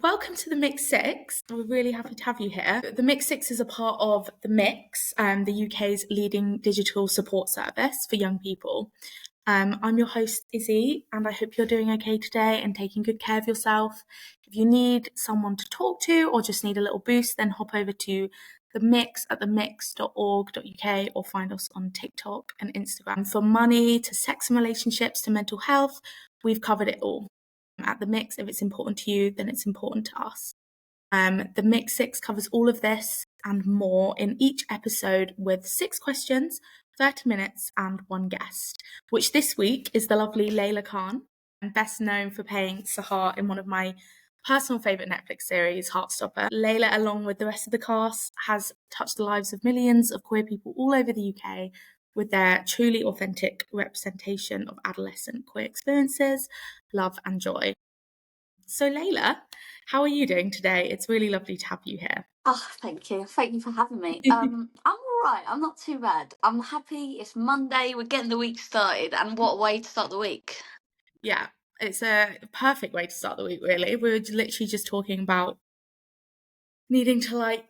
Welcome to the Mix Six. We're really happy to have you here. The Mix Six is a part of the Mix, the UK's leading digital support service for young people. I'm your host, Izzy, and I hope you're doing okay today and taking good care of yourself. If you need someone to talk to or just need a little boost, then hop over to the Mix at themix.org.uk or find us on TikTok and Instagram. From money to sex and relationships to mental health, we've covered it all. At the Mix, if it's important to you, then it's important to us. The Mix 6 covers all of this and more in each episode with 6 questions, 30 minutes and one guest, which this week is the lovely Leila Khan, best known for playing Sahar in one of my personal favourite Netflix series, Heartstopper. Leila, along with the rest of the cast, has touched the lives of millions of queer people all over the UK with their truly authentic representation of adolescent queer experiences, love and joy. So Leila, how are you doing today? It's really lovely to have you here. Oh, thank you. Thank you for having me. I'm all right. I'm not too bad. I'm happy. It's Monday. We're getting the week started. And what a way to start the week. Yeah, it's a perfect way to start the week, really. We were literally just talking about needing to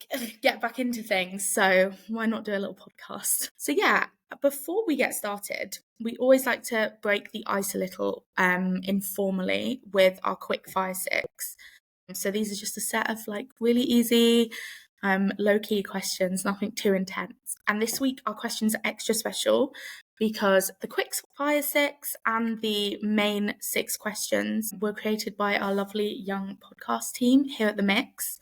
get back into things. So why not do a little podcast? So yeah, before we get started, we always like to break the ice a little informally with our quick fire 6. So these are just a set of really easy, low-key questions, nothing too intense. And this week our questions are extra special because the quick fire 6 and the main 6 questions were created by our lovely young podcast team here at The Mix.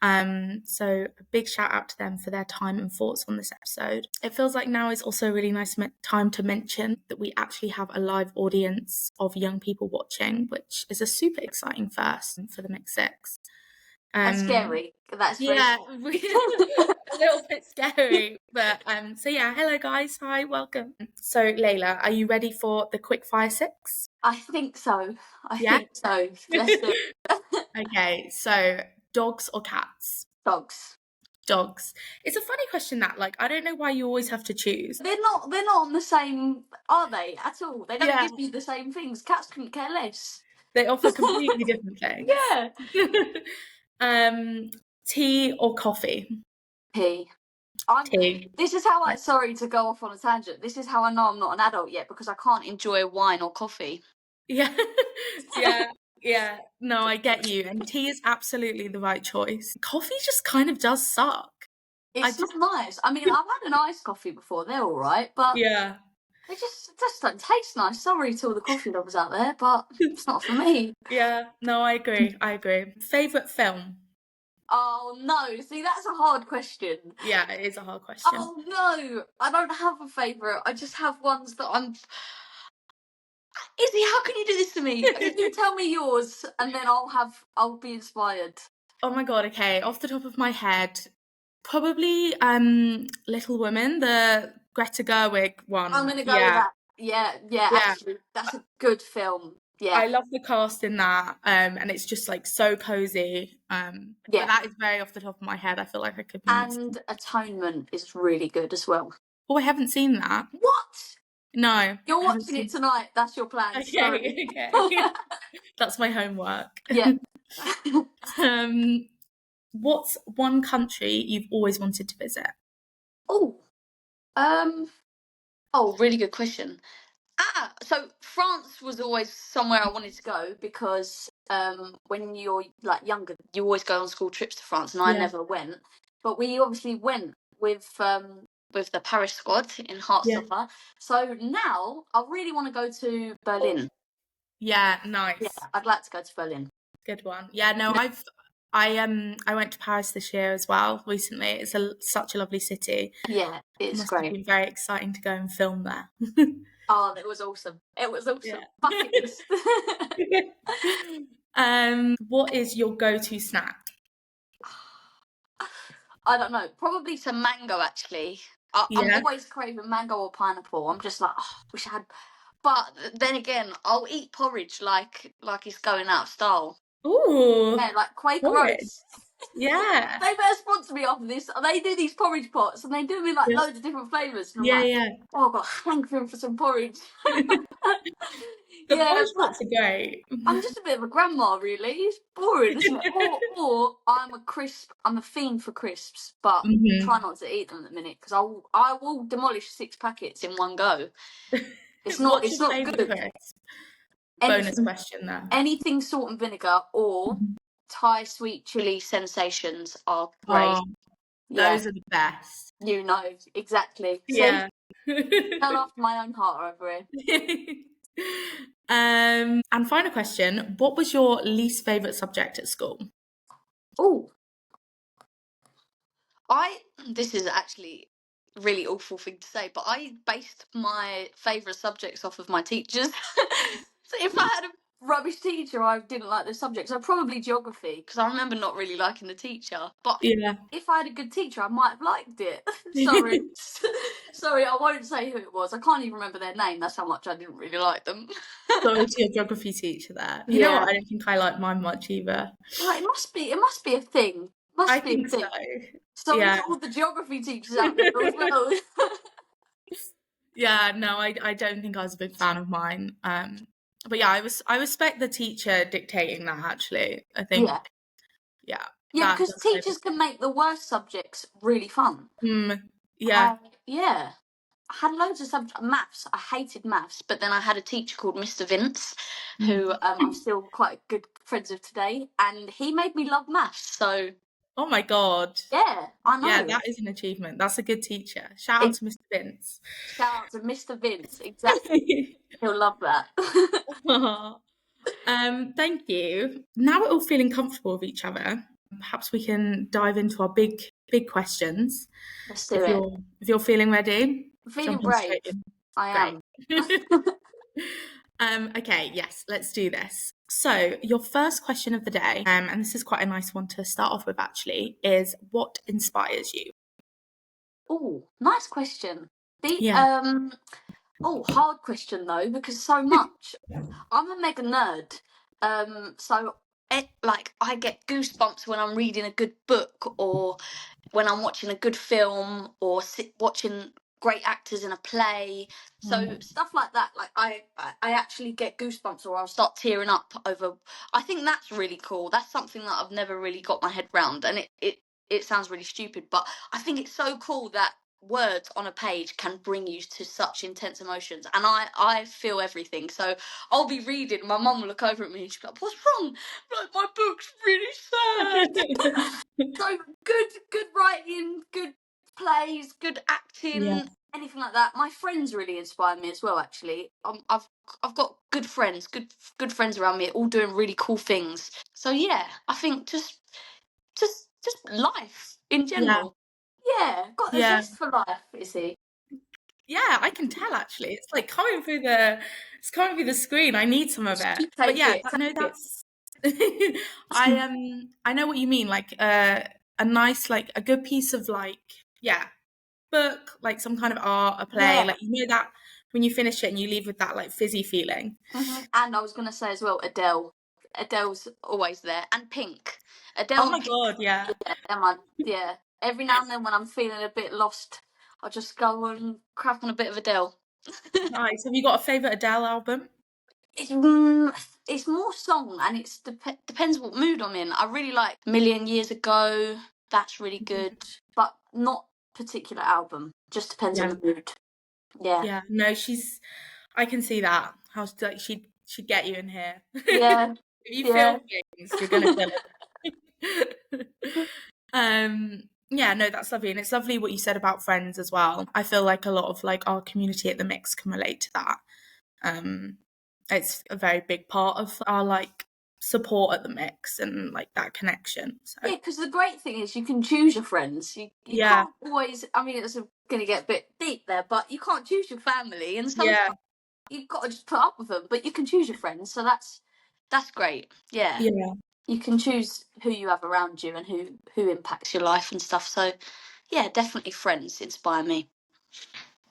So a big shout out to them for their time and thoughts on this episode. It feels like now is also a really nice time to mention that we actually have a live audience of young people watching, which is a super exciting first for the Mix 6. That's scary. That's a little bit scary, but so yeah, hello guys, hi, welcome. So Leila, are you ready for the quick fire 6? I think so. I think so. Let's do it. Okay, so dogs or cats? Dogs. It's a funny question that I don't know why you always have to choose. They're not on the same, are they, at all? They don't give you the same things. Cats couldn't care less. They offer completely different things. Yeah. Tea or coffee? Tea. Tea. This is how sorry to go off on a tangent. This is how I know I'm not an adult yet, because I can't enjoy wine or coffee. Yeah. Yeah. No, I get you. And tea is absolutely the right choice. Coffee just kind of does suck. It's not nice. I mean, I've had an iced coffee before. They're all right, but yeah, they just don't taste nice. Sorry to all the coffee lovers out there, but it's not for me. Yeah. No, I agree. Favourite film? Oh no! See, that's a hard question. Yeah, it is a hard question. Oh no! I don't have a favourite. I just have ones that I'm. Izzy, how can you do this to me? You tell me yours, and then I'll be inspired. Oh my god! Okay, off the top of my head, probably Little Women, the Greta Gerwig one. I'm gonna go with that. Yeah. Actually, that's a good film. Yeah, I love the cast in that, and it's just so cozy. But that is very off the top of my head. I feel like I could. And Atonement is really good as well. Oh, I haven't seen that. What? No. You're watching it tonight. That's your plan. Okay. That's my homework. Yeah. What's one country you've always wanted to visit? Really good question. So France was always somewhere I wanted to go because when you're younger, you always go on school trips to France, and I never went. But we obviously went with the Paris squad in Heartstopper. Yeah. So now I really want to go to Berlin. Yeah, nice. Yeah, I'd like to go to Berlin. Good one. Yeah, no, I went to Paris this year as well recently. It's such a lovely city. Yeah, it's great. It's been very exciting to go and film there. Oh, it was awesome. Yeah. Bucket list. What is your go-to snack? I don't know. Probably some mango, actually. I'm always craving mango or pineapple. I'm just wish I had. But then again, I'll eat porridge like it's going out of style. Ooh. Yeah, like Quaker oats. Yeah. They better sponsor me off of this. They do these porridge pots and they do me like Yeah. loads of different flavours. And I'm Yeah, like, yeah. oh, I've got hankering for some porridge. The Yeah, porridge but pots are great. I'm just a bit of a grandma, really. It's boring, isn't it? Or I'm a fiend for crisps, but try Mhm. not to eat them at the minute because I will demolish 6 packets in one go. It's not What's it's your not favourite good. crisp? Bonus Anything question there. anything salt and vinegar or Mhm. Thai sweet chili sensations are great. Oh, Yeah, those are the best. you know exactly. See, Yeah. fell after my own heart over here. And final question, what was your least favourite subject at school? Oh, I this is actually a really awful thing to say, but I based my favourite subjects off of my teachers. So if I had a rubbish teacher, I didn't like the subject. So probably geography, because I remember not really liking the teacher. But Yeah. if I had a good teacher, I might have liked it. Sorry, sorry, I won't say who it was. I can't even remember their name. That's how much I didn't really like them. Sorry to your geography teacher there. You know Yeah. what? I don't think I like mine much either. Well, it must be. It must be a thing. I Must be a think so. thing. Sorry Yeah. to all the geography teachers out there as well. Yeah, no, I don't think I was a big fan of mine. But yeah, I respect the teacher dictating that actually. I think, Yeah. yeah, Yeah, that because does kind of teachers can make the worst subjects really fun. yeah. Yeah. I had loads of subjects. Maths. I hated maths, but then I had a teacher called Mr. Vince, who Mm. I'm still quite good friends with today, and he made me love maths. So Oh my God. yeah, I Yeah, know. that is an achievement. That's a good teacher. Shout out It, to Mr. Vince. shout out to Mr. Vince. Exactly. He'll love that. Aw. Thank you. Now we're all feeling comfortable with each other. Perhaps we can dive into our big questions. Let's do it. If you're feeling ready, I'm feeling jumping brave. straight in. I Great. am. Okay, yes, let's do this. So, your first question of the day, and this is quite a nice one to start off with actually, is what inspires you? Oh, nice question. The Yeah. Oh, hard question though, because so much. I'm a mega nerd. So like I get goosebumps when I'm reading a good book or when I'm watching a good film or watching great actors in a play. So Mm. stuff like that, like I actually get goosebumps or I'll start tearing up over. I think that's really cool. That's something that I've never really got my head round, and it sounds really stupid, but I think it's so cool that words on a page can bring you to such intense emotions, and I feel everything. So I'll be reading, my mum will look over at me and she'll be like, what's wrong? I'm like, my book's really sad. So good writing, good plays, good Yeah. acting, anything like that. My friends really inspire me as well. Actually, I've got good friends, good friends around me, all doing really cool things. So yeah, I think just life in Yeah. general. Yeah, got a Yeah. zest for life. Is he? Yeah, I can tell actually. It's coming through the screen. I need some of it. You But take yeah, it. no, Take that's I know what you mean. Like a nice like a good piece of like yeah, book, like some kind of art, a play, Yeah. like you know that when you finish it and you leave with that like fizzy feeling. And I was gonna say as well, Adele. Adele's always there, and Pink. Adele Oh and my Pink. God, yeah. Yeah, them are, yeah. Every now and then when I'm feeling a bit lost, I'll just go and crack on a bit of Adele. Nice. Have you got a favourite Adele album? It's it's more song, and it's depends what mood I'm in. I really like Million Years Ago. That's really good, but not particular album. Just depends on Yeah. the mood. Yeah, Yeah. No, I can see that. How like she'd get you in here. yeah, If you feel yeah. things, you're gonna feel it. Yeah, no, that's lovely. And it's lovely what you said about friends as well. I feel like a lot of like our community at the mix can relate to that. Um, it's a very big part of our like support at the mix and like that connection. So Yeah, because the great thing is you can choose your friends. You yeah, can't always. I mean, it's going to get a bit deep there, but you can't choose your family, and yeah, sometimes you've got to just put up with them. But you can choose your friends, so that's great. Yeah, yeah. you can choose who you have around you and who impacts your life and stuff. So yeah, definitely friends inspire me.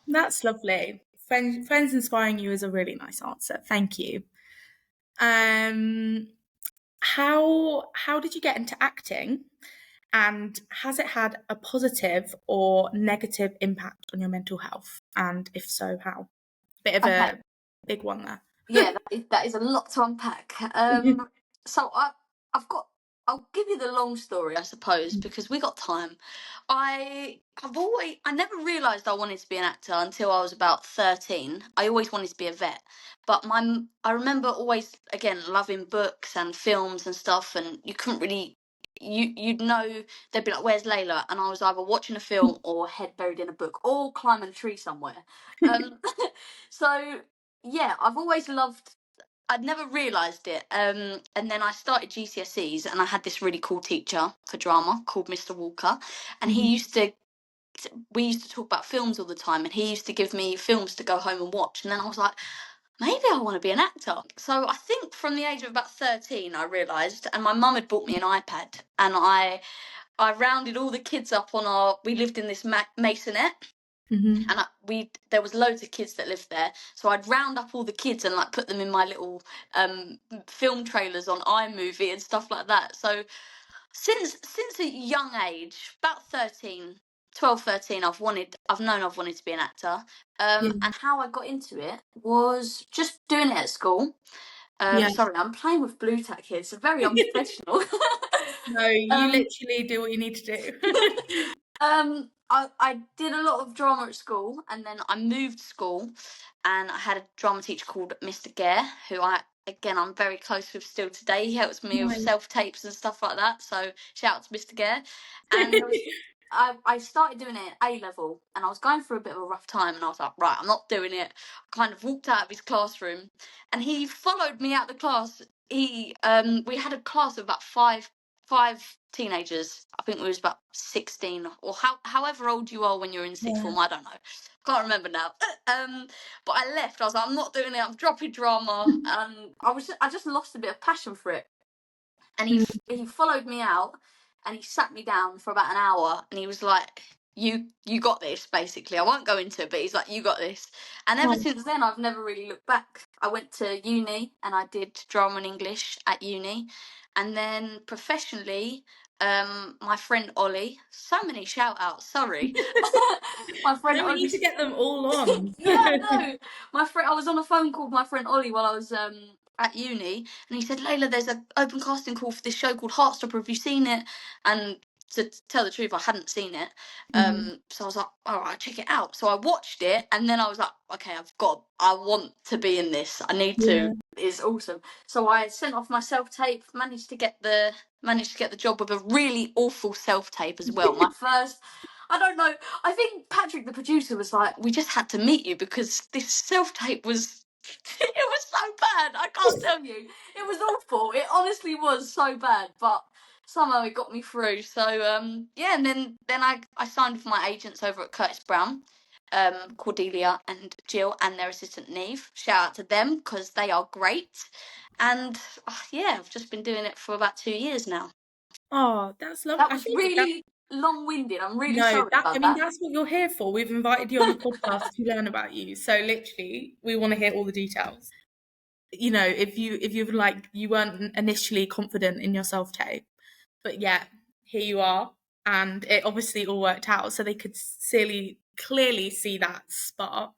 That's lovely. Friends inspiring you is a really nice answer. Thank you. Um, how did you get into acting? And has it had a positive or negative impact on your mental health? And if so, how? Bit of Okay. a big one there. Yeah, that is a lot to unpack. So I've got. I'll give you the long story, I suppose, because we got time. I never realised I wanted to be an actor until I was about 13. I always wanted to be a vet, but I remember always again loving books and films and stuff, and you couldn't really. You'd know they'd be like, "Where's Layla?" And I was either watching a film or head buried in a book or climbing a tree somewhere. Um, so yeah, I've always loved. I'd never realised it. And then I started GCSEs, and I had this really cool teacher for drama called Mr. Walker, and he Mhm. used to. We used to talk about films all the time, and he used to give me films to go home and watch. And then I was like, maybe I want to be an actor. So I think from the age of about 13, I realised, and my mum had bought me an iPad, and I rounded all the kids up on our. We lived in this masonette, Mhm. and there was loads of kids that lived there, so I'd round up all the kids and like put them in my little film trailers on iMovie and stuff like that. So since a young age, about 13, 12, 13, I've known I've wanted to be an actor. Yeah. And how I got into it was just doing it at school. Yeah. Sorry, I'm playing with blue tack here. It's very unprofessional. No, you um, literally do what you need to do. I did a lot of drama at school, and then I moved school, and I had a drama teacher called Mr. Gare, who I'm very close with still today. He helps me with Nice. self tapes and stuff like that. So shout out to Mr. Gare. And I started doing it at A level, and I was going through a bit of a rough time, and I was like, right, I'm not doing it. I kind of walked out of his classroom, and he followed me out the class. We had a class of about five teenagers. I think we was about 16, or however old you are when you're in sixth Yeah. form. I don't know. Can't remember now. But I left. I was like, I'm not doing it. I'm dropping drama, and I just lost a bit of passion for it. And Mm. he followed me out, and he sat me down for about an hour, and he was like, you got this, basically. I won't go into it, but he's like, you got this. And ever Nice. since then, I've never really looked back. I went to uni, and I did drama and English at uni, and then professionally, my friend Ollie, so many shout outs, sorry. My friend No, we need Ollie. to get them all on. Yeah, no. My friend, I was on a phone call with my friend Ollie while I was at uni, and he said, "Layla, there's an open casting call for this show called Heartstopper. Have you seen it?" And to tell the truth, I hadn't seen it. Mhm. So I was like, "All right, check it out." So I watched it, and then I was like, "Okay, I want to be in this. I need to. Yeah. It's awesome." So I sent off my self tape, managed to get the job with a really awful self tape as well. My first. I don't know. I think Patrick, the producer, was like, "We just had to meet you because this self tape was, it was so bad. I can't tell you. It was awful. It honestly was so bad, but somehow it got me through." So yeah, and then I signed with my agents over at Curtis Brown, Cordelia and Jill, and their assistant Neve. Shout out to them because they are great. And yeah, I've just been doing it for about 2 years now. Oh, that's lovely. That I was think that really long-winded. I'm really no, sorry that I about mean that. that's what you're here for. We've invited you on the podcast to learn about you. So literally, we want to hear all the details. You know, if you've like you weren't initially confident in your self tape, but yeah, here you are, and it obviously all worked out. So they could clearly see that spark.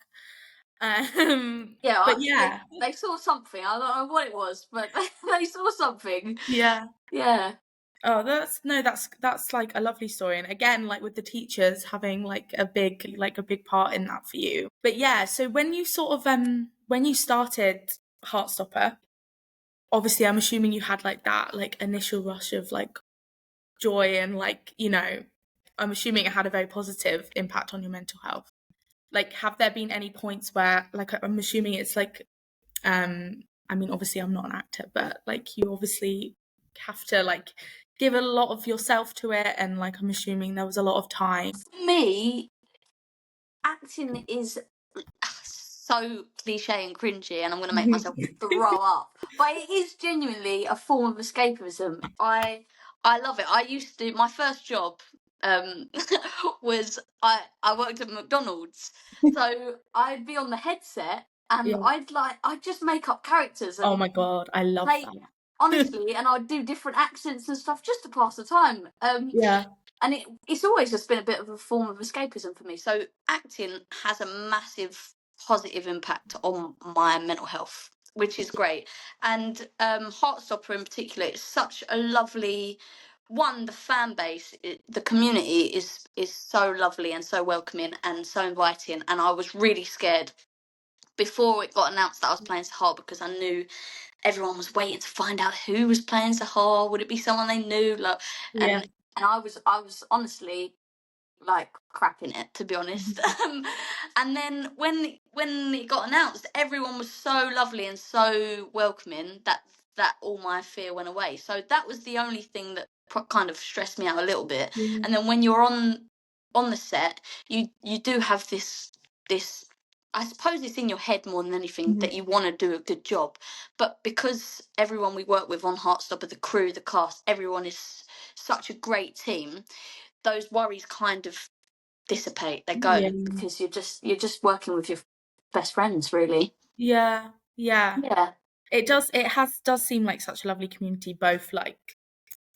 Yeah, But they yeah, they saw something. I don't know what it was, but they saw something. yeah. Yeah. Oh, that's like a lovely story. And again, like with the teachers having like a big part in that for you. But yeah, so when you sort of when you started Heartstopper, obviously I'm assuming you had like that like initial rush of like joy and like, I'm assuming it had a very positive impact on your mental health. Like have there been any points where like I'm assuming it's like I mean obviously I'm not an actor, but like you obviously have to like give a lot of yourself to it, and like I'm assuming there was a lot of time. For me, acting is so cliche and cringy, and I'm going to make myself throw up. But it is genuinely a form of escapism. I love it. I used to. My first job um, was I worked at McDonald's, so I'd be on the headset, and Yeah. I'd just make up characters Oh and my god, I love play that. honestly, and I'd do different accents and stuff just to pass the time. Yeah. And it's always just been a bit of a form of escapism for me. So acting has a massive positive impact on my mental health, which is great. And Heartstopper in particular, it's such a lovely one. The fan base, the community is so lovely and so welcoming and so inviting. And I was really scared before it got announced that I was playing Sahar, because I knew everyone was waiting to find out who was playing Sahar. Would it be someone they knew? Like, Yeah. and I was honestly like crapping it, to be honest. And then when it got announced, everyone was so lovely and so welcoming that all my fear went away. So that was the only thing that kind of stressed me out a little bit. Yeah. And then when you're on the set, you do have this. I suppose it's in your head more than anything Mhm. that you want to do a good job, but because everyone we work with on Heartstopper, the crew, the cast, everyone is such a great team, those worries kind of dissipate. They Yeah. go, because you're just working with your best friends, really. Yeah. Yeah. Yeah, It does seem like such a lovely community, both like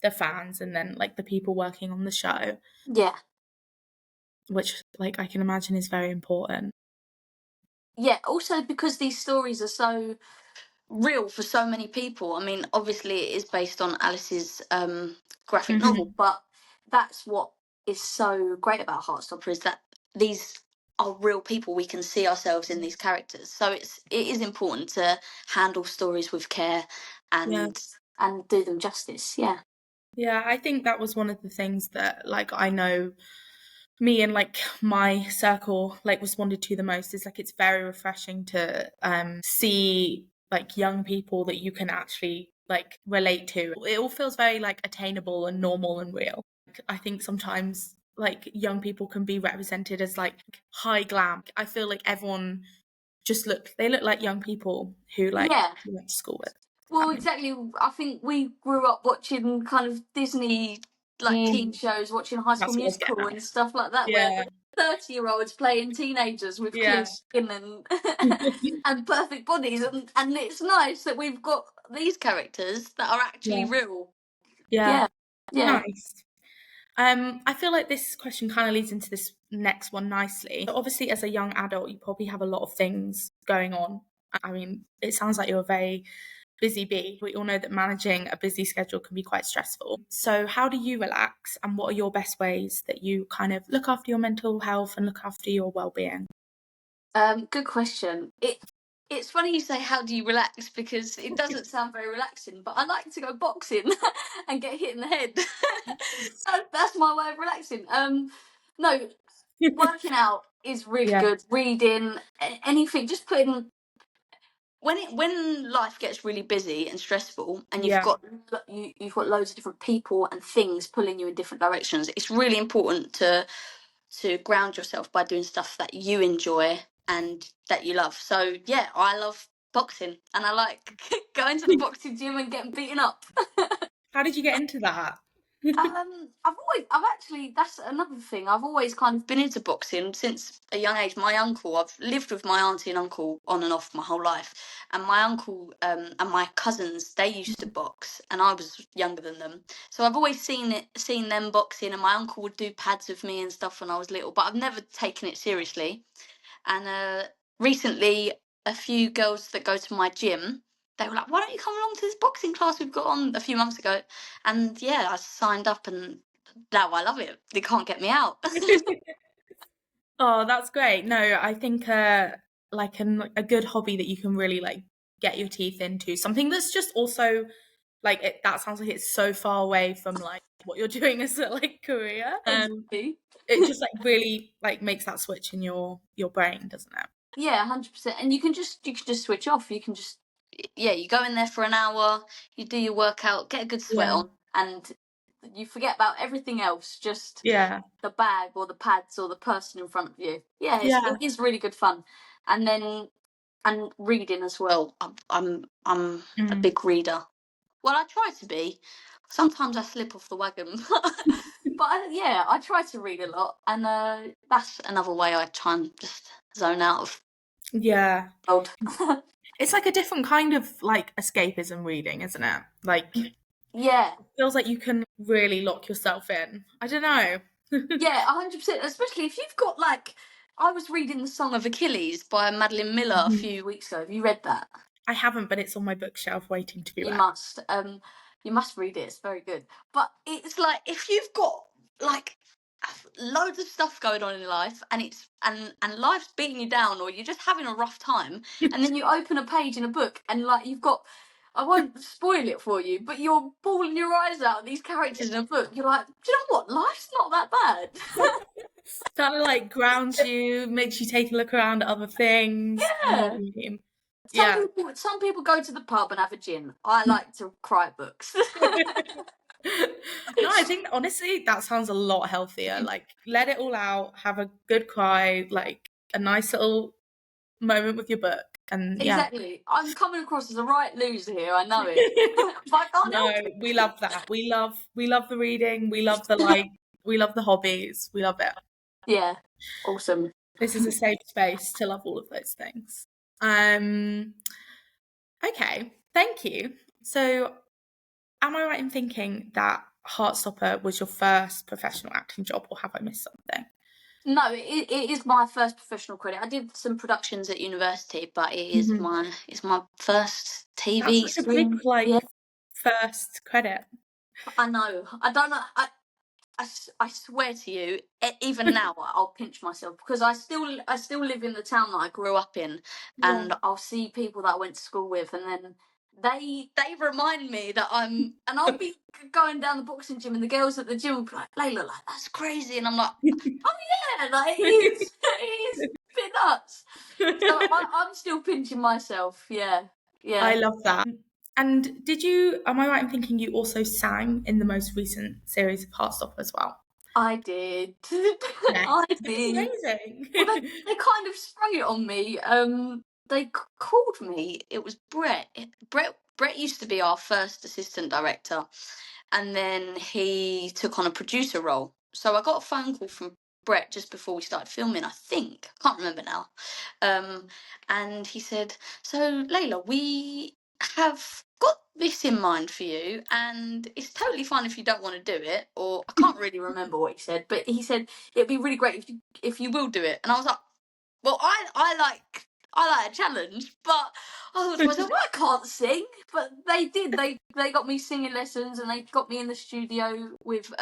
the fans and then like the people working on the show, yeah, which like I can imagine is very important. yeah. Also, because these stories are so real for so many people. I mean, obviously, it is based on Alice's graphic novel, Hmm. but that's what is so great about Heartstopper, is that these are real people. We can see ourselves in these characters, so it is important to handle stories with care Yeah. and do them justice. Yeah. Yeah, I think that was one of the things that like I know me and like my circle like responded to the most, is like it's very refreshing to see like young people that you can actually like relate to. It all feels very like attainable and normal and real. I think sometimes like young people can be represented as like high glam. I feel like everyone just they look like young people who like Yeah. you went to school with. Well, exactly. I think we grew up watching kind of Disney like teen Mm, shows, watching High School that's what I was getting Musical at. and stuff like that, where Yeah, 30-year-olds playing teenagers with clear yeah. skin and and perfect bodies, and it's nice that we've got these characters that are actually Yeah, real. yeah. Yeah, yeah. Nice. I feel like this question kind of leads into this next one nicely. So obviously, as a young adult, you probably have a lot of things going on. I mean, it sounds like you're a very busy bee. We all know that managing a busy schedule can be quite stressful. So, how do you relax, and what are your best ways that you kind of look after your mental health and look after your well-being? Good question. It's funny you say how do you relax, because it doesn't sound very relaxing, but I like to go boxing and get hit in the head. That's my way of relaxing. No, working out is really Yeah, good. Reading, anything, just putting when life gets really busy and stressful, and yeah, you've got loads of different people and things pulling you in different directions. It's really important to ground yourself by doing stuff that you enjoy and that you love. So yeah, I love boxing, and I like going to the boxing gym and getting beaten up. How did you get into that? I've actually, that's another thing. I've always kind of been into boxing since a young age. I've lived with my auntie and uncle on and off my whole life, and my uncle and my cousins, they used to box, and I was younger than them, so I've always seen them boxing, and my uncle would do pads with me and stuff when I was little, but I've never taken it seriously. And recently, a few girls that go to my gym, they were like, "Why don't you come along to this boxing class we've got on a few months ago?" And yeah, I signed up, and now I love it. They can't get me out. Oh, that's great. No, I think like a good hobby that you can really like get your teeth into. Something that's just also like that sounds like it's so far away from like what you're doing as a like career. Exactly. It just like really like makes that switch in your brain, doesn't it? Yeah, 100%. And you can just switch off. You can just, yeah, you go in there for an hour, you do your workout, get a good sweat Yeah. on, and you forget about everything else. Just Yeah. the bag or the pads or the person in front of you. Yeah, Yeah. it is really good fun. And then and reading as well. I'm a Mm. big reader. Well, I try to be. Sometimes I slip off the wagon, but yeah, I try to read a lot, and that's another way I try and just zone out of Yeah. the world. It's like a different kind of like escapism reading, isn't it? Like, Yeah, feels like you can really lock yourself in. I don't know. yeah, 100%. Especially if you've got like, I was reading The Song of Achilles by Madeline Miller a Mhm. few weeks ago. Have you read that? I haven't, but it's on my bookshelf waiting to be You read. must. You must read it. It's very good. But it's like if you've got like loads of stuff going on in life, and and life's beating you down, or you're just having a rough time, and then you open a page in a book, and like you've got. I won't spoil it for you, but you're bawling your eyes out at these characters in a book. You're like, do you know what? Life's not that bad. Kind of like grounds you, makes you take a look around at other things. I know what Yeah. you mean. Some Yeah. people, some people go to the pub and have a gin. I like to cry at books. No, I think honestly that sounds a lot healthier. Like let it all out, have a good cry, like a nice little moment with your book, and yeah. Exactly. I'm coming across as a right loser here. I know it, but I can't No, help it. we love that. We love the reading. We love the like. We love the hobbies. We love it. Yeah. Awesome. This is a safe space to love all of those things. Um. Okay. Thank you. So, am I right in thinking that Heartstopper was your first professional acting job, or have I missed something? No, it is my first professional credit. I did some productions at university, but Mhm. it's my first That's TV such a big screen. Yeah, like first credit. I know. I don't know. I swear to you, even now I'll pinch myself because I still live in the town that I grew up in, Yeah. and I'll see people that I went to school with, and then they remind me that and I'll be going down the boxing gym, and the girls at the gym will be like, Layla, like that's crazy, and I'm like, oh yeah, like it is a bit nuts. So I'm still pinching myself. Yeah, I yeah, love that. And am I right in thinking you also sang in the most recent series of Heartstopper as well? I did. Yes. I did. Amazing. Well, they kind of sprung it on me. They called me. It was Brett. Brett used to be our first assistant director, and then he took on a producer role. So I got a phone call from Brett just before we started filming. I think I can't remember now. And he said, "So Layla, we have got this in mind for you, and it's totally fine if you don't want to do it." Or I can't really remember what he said, but he said it'd be really great if you will do it. And I was like, well, I like a challenge, but I thought to myself, well, I can't sing. But they did. They got me singing lessons, and they got me in the studio with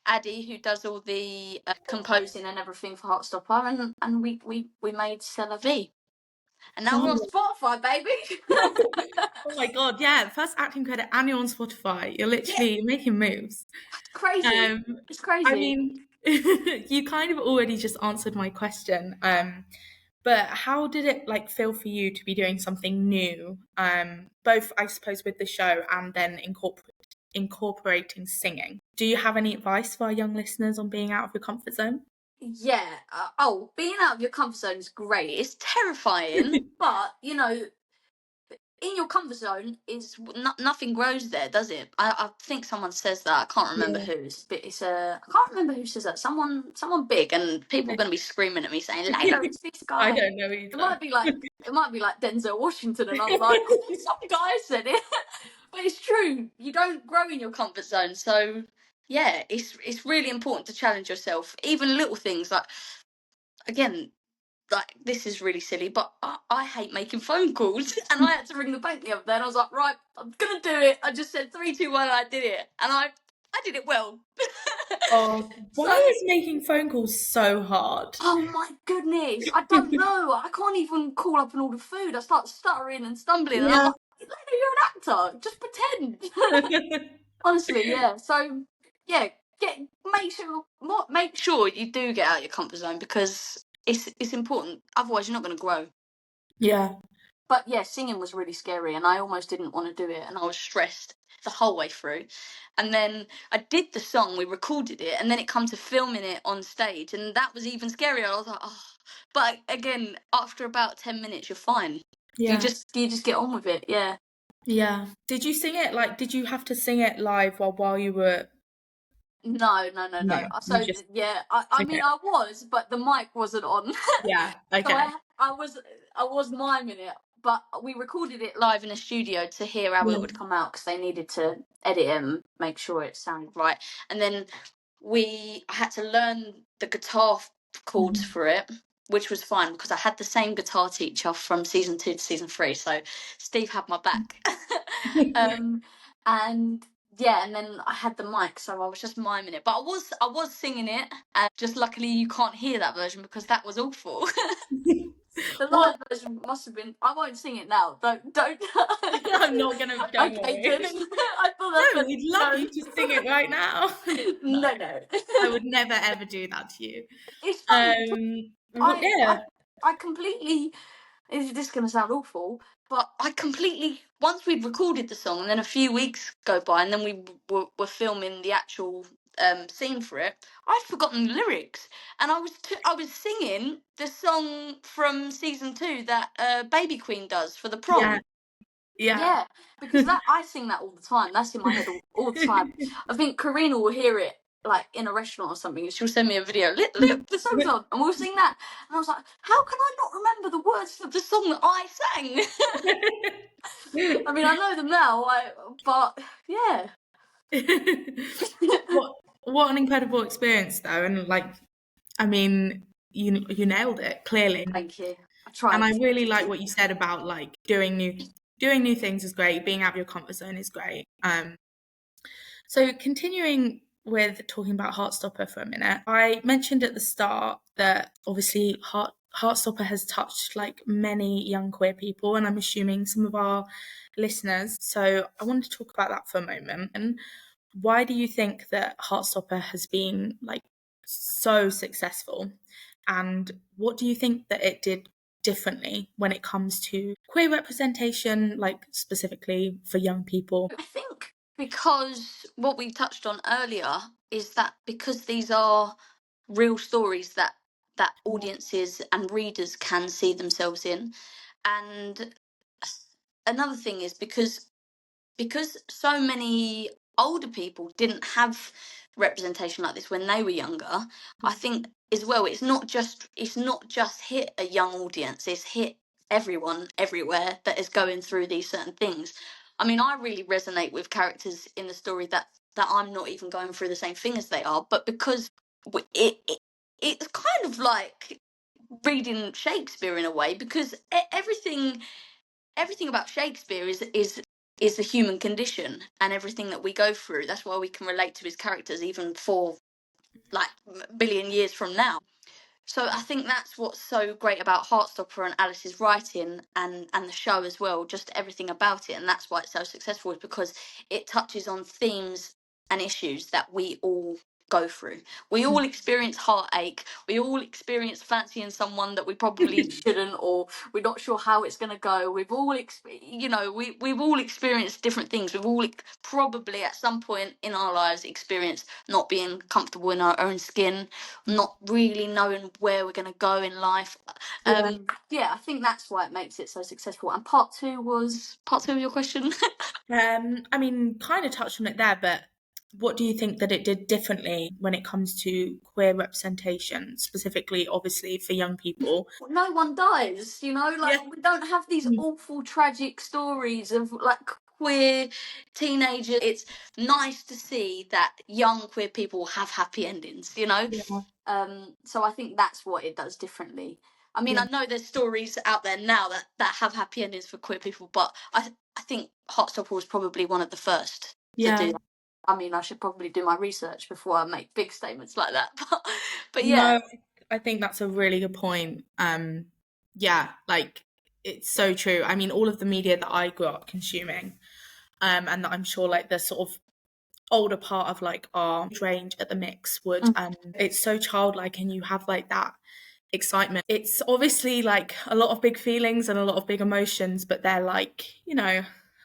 Addie, who does all the composing and everything for Heartstopper, and we made C'est la vie. And now we're on Oh. Spotify, baby. Oh my God, yeah, first acting credit and you're on Spotify. You're Yeah, literally making moves. it's crazy. Um, It's I crazy. mean, you kind of already just answered my question. But how did it like feel for you to be doing something new? Both I suppose with the show and then incorporating singing. Do you have any advice for our young listeners on being out of your comfort zone? Yeah. Being out of your comfort zone is great. It's terrifying, but in your comfort zone is nothing grows there, does it? I think someone says that. I can't remember Yeah. who's, but I can't remember who says that. Someone big, and people are going to be screaming at me saying, "Layla, it's this I guy." don't know It either. might be like Denzel Washington, and I'm like, some guy said it, but it's true. You don't grow in your comfort zone, so yeah, it's really important to challenge yourself. Even little things like, again, like this is really silly, but I hate making phone calls, and I had to ring the bank the other day, and I was like, right, I'm gonna do it. I just said 3, 2, 1, and I did it, and I did it well. Oh, So, why is making phone calls so hard? oh my goodness, I don't know. I can't even call up and order food. I start stuttering and stumbling, and I'm Yeah. like, you're an actor. Just pretend. Honestly, yeah. So, yeah, get make sure you do get out of your comfort zone because it's important. Otherwise, you're not going to grow. Yeah. But yeah, singing was really scary, and I almost didn't want to do it, and I was stressed the whole way through. And then I did the song, we recorded it, and then it come to filming it on stage, and that was even scarier. I was like, oh. But again, after about 10 minutes, you're fine. Yeah. You just get on with it. Yeah. Yeah. Did you sing it like did you have to sing it live while you were No, no, no, no, no. you So just yeah, I okay. mean, I was, but the mic wasn't on. Yeah, So okay. I was miming it, but we recorded it live in a studio to hear how it would come out, because they needed to edit it and make sure it sounded right. And then I had to learn the guitar chords for it, which was fine because I had the same guitar teacher from season 2 to season 3, so Steve had my back. And yeah, and then I had the mic, so I was just miming it, but I was singing it, and just luckily you can't hear that version because that was awful. The live version must have been. I won't sing it now. Don't. I'm not gonna. Don't Okay, worry. good. I thought that's No, we'd love you to sing it right now. No. I would never ever do that to you. It's funny. I completely. This is going to sound awful, but I completely. Once we'd recorded the song, and then a few weeks go by, and then we were filming the actual scene for it, I'd forgotten the lyrics, and I was singing the song from season 2 that Baby Queen does for the prom. Yeah, because I sing that all the time. That's in my head all the time. I think Karina will hear it like in a restaurant or something. She'll send me a video. Look, the song's on, and we'll sing that. And I was like, how can I not remember the words of the song that I sang? I mean, I know them now, but yeah. What an incredible experience, though, and I mean, you nailed it clearly. Thank you. I tried. And I really like what you said about like doing new things is great. Being out of your comfort zone is great. So continuing with talking about Heartstopper for a minute, I mentioned at the start that obviously Heartstopper has touched like many young queer people, and I'm assuming some of our listeners. So I wanted to talk about that for a moment. And why do you think that Heartstopper has been like so successful? And what do you think that it did differently when it comes to queer representation, like specifically for young people? I think because what we touched on earlier is that because these are real stories that audiences and readers can see themselves in, and another thing is because so many older people didn't have representation like this when they were younger. I think as well it's not just hit a young audience, it's hit everyone everywhere that is going through these certain things. I mean, I really resonate with characters in the story that I'm not even going through the same thing as they are, but because it's kind of like reading Shakespeare in a way, because everything about Shakespeare is the human condition and everything that we go through. That's why we can relate to his characters even for like a billion years from now. So I think that's what's so great about Heartstopper and Alice's writing and the show as well, just everything about it. And that's why it's so successful, is because it touches on themes and issues that we all go through. We all experience heartache. We all experience fancying someone that we probably shouldn't, or we're not sure how it's going to go. We've all, we've all experienced different things. We've all probably at some point in our lives experienced not being comfortable in our own skin, not really knowing where we're going to go in life. I think that's why it makes it so successful. And part two of your question. I mean, kind of touched on it there, but what do you think that it did differently when it comes to queer representation, specifically, obviously, for young people? No one dies, we don't have these awful, tragic stories of like queer teenagers. It's nice to see that young queer people have happy endings, so I think that's what it does differently. I mean, I know there's stories out there now that have happy endings for queer people, but I think Heartstopper was probably one of the first to do that. I mean, I should probably do my research before I make big statements like that. But yeah. No, I think that's a really good point. Like it's so true. I mean, all of the media that I grew up consuming, and that I'm sure like the sort of older part of like our range at the Mix would, it's so childlike, and you have like that excitement. It's obviously like a lot of big feelings and a lot of big emotions, but they're like,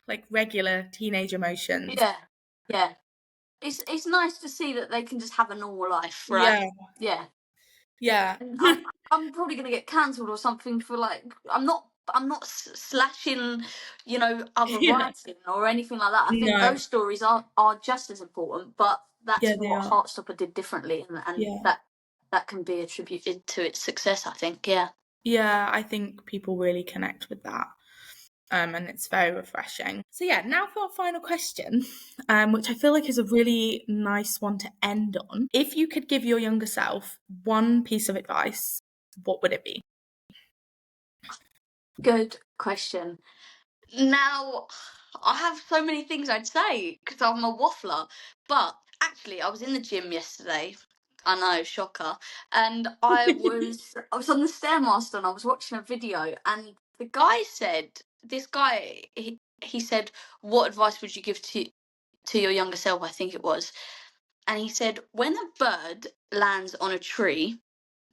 like regular teenage emotions. Yeah. It's nice to see that they can just have a normal life, right? Yeah. I'm probably gonna get cancelled or something for like I'm not slashing, other writing or anything like that. I think those stories are just as important, but that's what Heartstopper did differently, and that can be attributed to its success, I think. Yeah. Yeah, I think people really connect with that. And it's very refreshing. So yeah, now for our final question, which I feel like is a really nice one to end on. If you could give your younger self one piece of advice, what would it be? Good question. Now, I have so many things I'd say because I'm a waffler. But actually, I was in the gym yesterday. I know, shocker. And I was on the stairmaster and I was watching a video, and the guy said, this guy he said, "What advice would you give to your younger self?" I think it was, and he said, "When a bird lands on a tree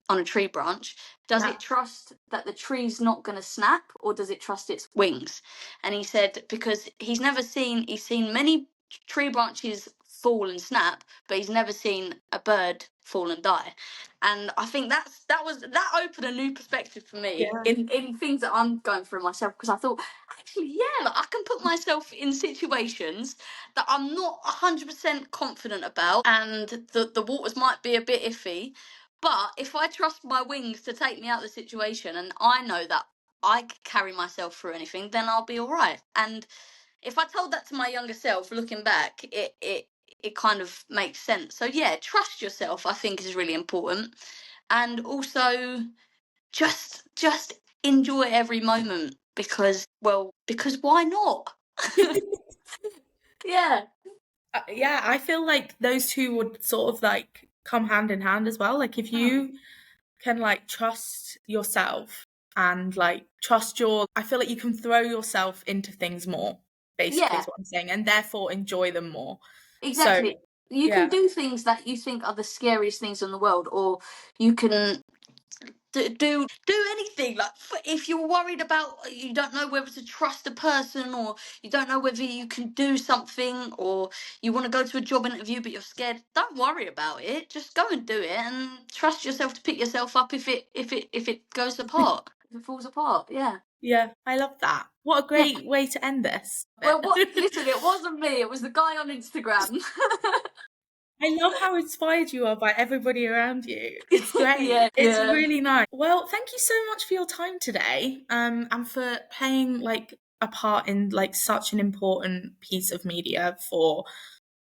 branch, does Yeah. it trust that the tree's not going to snap, or does it trust its wings?" And he said, because he's seen many tree branches fall and snap, but he's never seen a bird fall and die. And I think that opened a new perspective for me Yeah. in things that I'm going through myself, because I thought, actually, yeah, like, I can put myself in situations that I'm not 100% confident about, and the waters might be a bit iffy, but if I trust my wings to take me out of the situation, and I know that I can carry myself through anything, then I'll be all right. And if I told that to my younger self, looking back, it kind of makes sense. So yeah, trust yourself, I think, is really important, and also just enjoy every moment, because why not? Yeah. Yeah, I feel like those two would sort of like come hand in hand as well. Like if Hmm. you can like trust yourself and like trust your, I feel like you can throw yourself into things more, basically is Yeah, what I'm saying, and therefore enjoy them more. So exactly. You can yeah. do things that you think are the scariest things in the world, or you can do anything. Like, if you're worried about, you don't know whether to trust a person, or you don't know whether you can do something, or you want to go to a job interview but you're scared, don't worry about it. Just go and do it, and trust yourself to pick yourself up if it goes apart, if it falls apart. Yeah. Yeah, I love that. What a Yeah. great way to end this. Well, listen, it wasn't me, it was the guy on Instagram. I love how inspired you are by everybody around you. It's great. Yeah, It's yeah. really nice. Well, thank you so much for your time today, and for playing like a part in like such an important piece of media for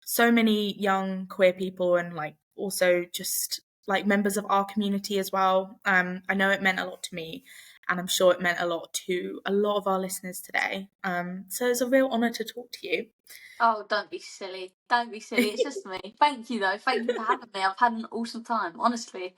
so many young queer people, and like also just like members of our community as well. I know it meant a lot to me, and I'm sure it meant a lot to a lot of our listeners today. So it's a real honor to talk to you. Oh, don't be silly. Don't be silly. It's just me. Thank you, though. Thank you for having me. I've had an awesome time, honestly.